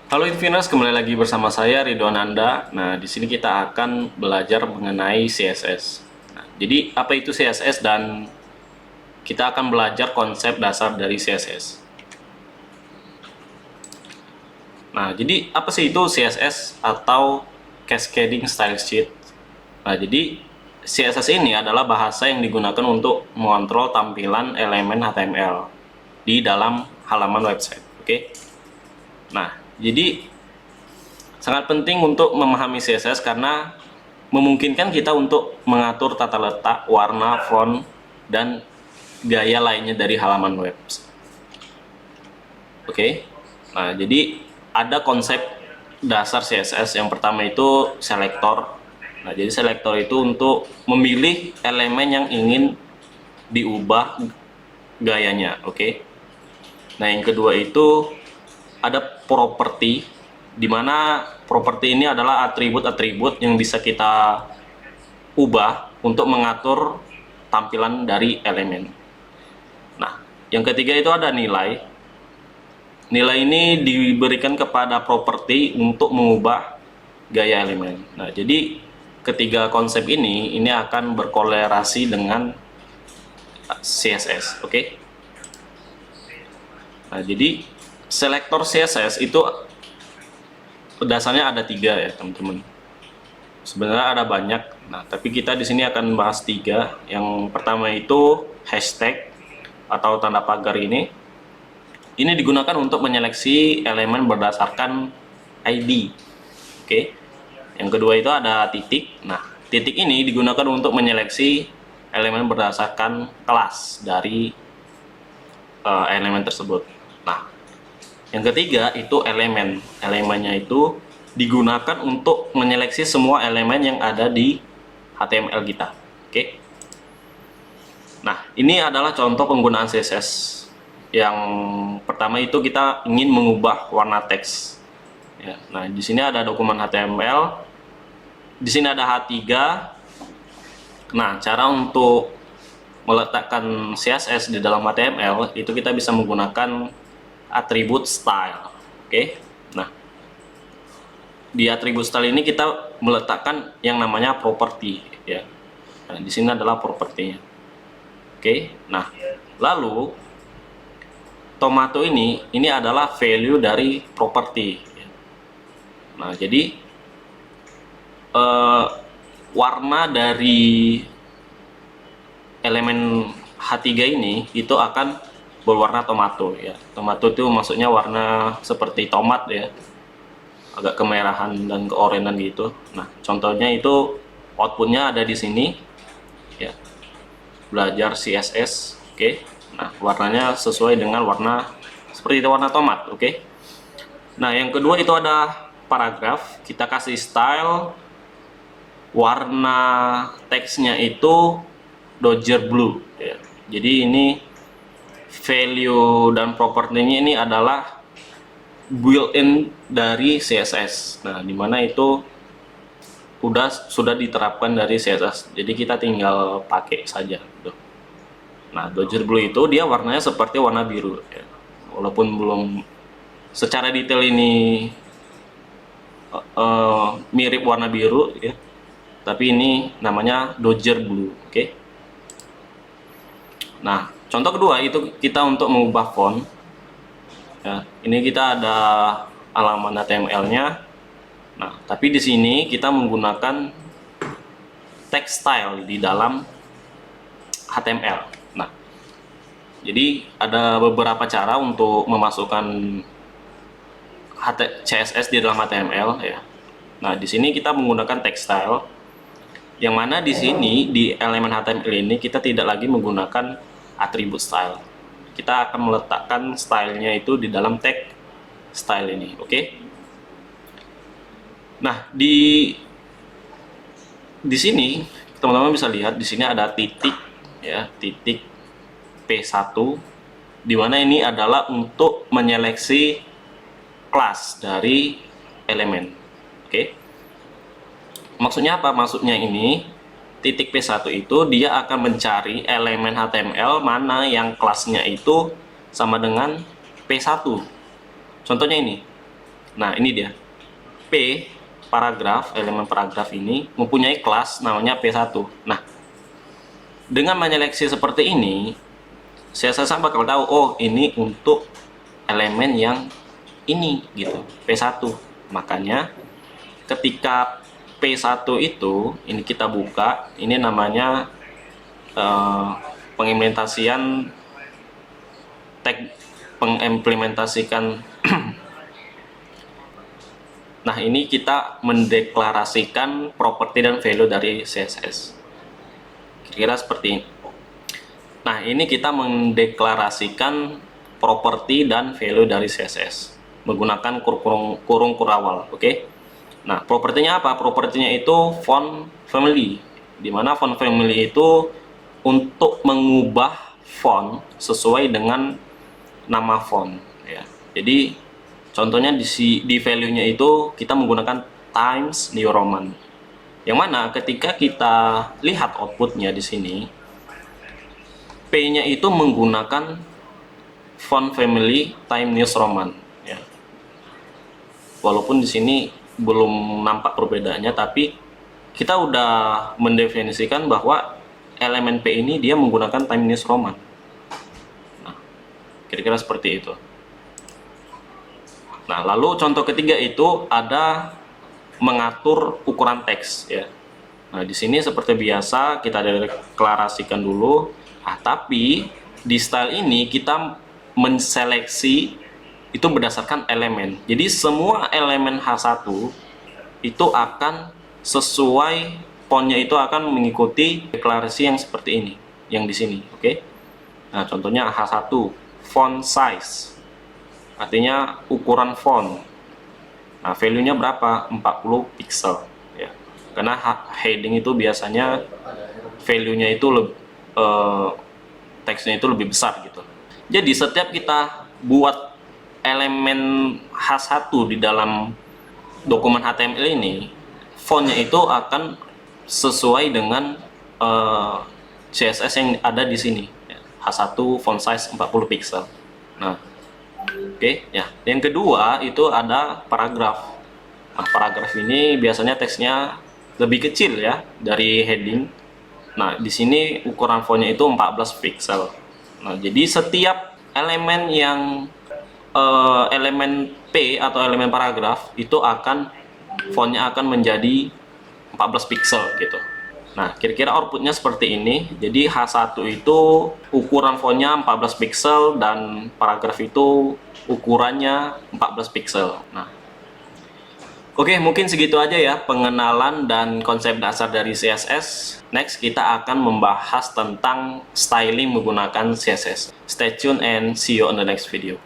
Halo Infiners, kembali lagi bersama saya Ridwan Anda. Nah, di sini kita akan belajar mengenai CSS. Nah, jadi apa itu CSS dan kita akan belajar konsep dasar dari CSS. Nah, jadi apa sih itu CSS atau Cascading Style Sheet? Nah, jadi CSS ini adalah bahasa yang digunakan untuk mengontrol tampilan elemen HTML di dalam halaman website. Oke. Nah, jadi sangat penting untuk memahami CSS karena memungkinkan kita untuk mengatur tata letak, warna, font, dan gaya lainnya dari halaman web. Oke. Nah, jadi ada konsep dasar CSS. Yang pertama itu selektor. Nah, jadi selektor itu untuk memilih elemen yang ingin diubah gayanya. Oke. Nah, yang kedua itu ada properti, di mana properti ini adalah atribut-atribut yang bisa kita ubah untuk mengatur tampilan dari elemen. Nah, yang ketiga itu ada nilai. Nilai ini diberikan kepada properti untuk mengubah gaya elemen. Nah, jadi ketiga konsep ini akan berkolerasi dengan CSS, oke? Nah, jadi selektor CSS itu dasarnya ada tiga ya, teman-teman. Sebenarnya ada banyak. Nah, tapi kita di sini akan bahas tiga. Yang pertama itu hashtag atau tanda pagar ini. Ini digunakan untuk menyeleksi elemen berdasarkan ID. Oke. Yang kedua itu ada titik. Nah, titik ini digunakan untuk menyeleksi elemen berdasarkan kelas dari elemen tersebut. Nah, yang ketiga itu elemen. Elemennya itu digunakan untuk menyeleksi semua elemen yang ada di HTML kita. Oke. Nah, ini adalah contoh penggunaan CSS. Yang pertama itu kita ingin mengubah warna teks. Ya, nah, di sini ada dokumen HTML. Di sini ada H3. Nah, cara untuk meletakkan CSS di dalam HTML itu kita bisa menggunakan atribut style. Oke. Nah, di atribut style ini kita meletakkan yang namanya properti ya. Nah, di sini adalah propertinya. Oke. Nah, lalu tomato ini adalah value dari properti. Nah, jadi warna dari elemen H3 ini itu akan berwarna tomato ya. Tomato itu maksudnya warna seperti tomat ya, agak kemerahan dan keorenan gitu. Nah, contohnya itu outputnya ada di sini ya. Belajar CSS, oke. Nah, warnanya sesuai dengan warna seperti itu, warna tomat, oke. Nah, yang kedua itu ada paragraf. Kita kasih style, warna teksnya itu Dodger blue ya. Jadi ini value dan propertinya ini adalah built-in dari CSS. Nah, dimana itu sudah diterapkan dari CSS. Jadi kita tinggal pakai saja gitu. Nah, Dodger blue itu dia warnanya seperti warna biru ya. Walaupun belum secara detail ini mirip warna biru ya. Tapi ini namanya Dodger blue, oke. Nah, contoh kedua itu kita untuk mengubah font. Ya, ini kita ada halaman HTML-nya. Nah, tapi di sini kita menggunakan text style di dalam HTML. Nah, jadi ada beberapa cara untuk memasukkan CSS di dalam HTML ya. Nah, di sini kita menggunakan text style. Yang mana di sini di elemen HTML ini kita tidak lagi menggunakan atribut style. Kita akan meletakkan stylenya itu di dalam tag style ini, oke? Nah, di sini teman-teman bisa lihat di sini ada titik ya, titik P1, di mana ini adalah untuk menyeleksi kelas dari elemen, oke? Maksudnya apa? Maksudnya ini titik P1 itu dia akan mencari elemen HTML mana yang kelasnya itu sama dengan P1. Contohnya ini. Nah, ini dia. P paragraf, elemen paragraf ini mempunyai kelas namanya P1. Nah, dengan menyeleksi seperti ini, CSS bakal tahu, oh ini untuk elemen yang ini gitu, P1. Makanya ketika P1 itu, ini kita buka, ini namanya pengimplementasian tag, pengimplementasikan. Nah, ini kita mendeklarasikan properti dan value dari CSS. Kira-kira seperti ini. Nah, ini kita mendeklarasikan properti dan value dari CSS menggunakan kurung kurawal, oke? Nah, propertinya apa? Propertinya itu font family, di mana font family itu untuk mengubah font sesuai dengan nama font, ya. Jadi contohnya di value-nya itu kita menggunakan Times New Roman, yang mana ketika kita lihat outputnya di sini, P-nya itu menggunakan font family Times New Roman, ya. Walaupun di sini belum nampak perbedaannya, tapi kita udah mendefinisikan bahwa elemen P ini dia menggunakan Times New Roman. Nah, kira-kira seperti itu. Nah, lalu contoh ketiga itu ada mengatur ukuran teks, ya. Nah, di sini seperti biasa kita deklarasikan dulu. Tapi di style ini kita menseleksi itu berdasarkan elemen. Jadi semua elemen H1 itu akan sesuai fontnya, itu akan mengikuti deklarasi yang seperti ini, yang di sini, oke? Nah, contohnya H1 font size, artinya ukuran font. Nah, value-nya berapa? 40 pixel, ya. Karena heading itu biasanya value-nya itu teksnya itu lebih besar gitu. Jadi setiap kita buat elemen H1 di dalam dokumen HTML ini, fontnya itu akan sesuai dengan CSS yang ada di sini, H1 font size 40 pixel. Nah, oke, ya. Yang kedua itu ada paragraf. Nah, paragraf ini biasanya teksnya lebih kecil ya dari heading. Nah, di sini ukuran fontnya itu 14 pixel. Nah, jadi setiap elemen yang elemen P atau elemen paragraf itu fontnya akan menjadi 14 pixel gitu. Nah, kira-kira outputnya seperti ini. Jadi H1 itu ukuran fontnya 14 pixel dan paragraf itu ukurannya 14 pixel. Nah, oke, mungkin segitu aja ya pengenalan dan konsep dasar dari CSS. Next, kita akan membahas tentang styling menggunakan CSS. Stay tuned and see you on the next video.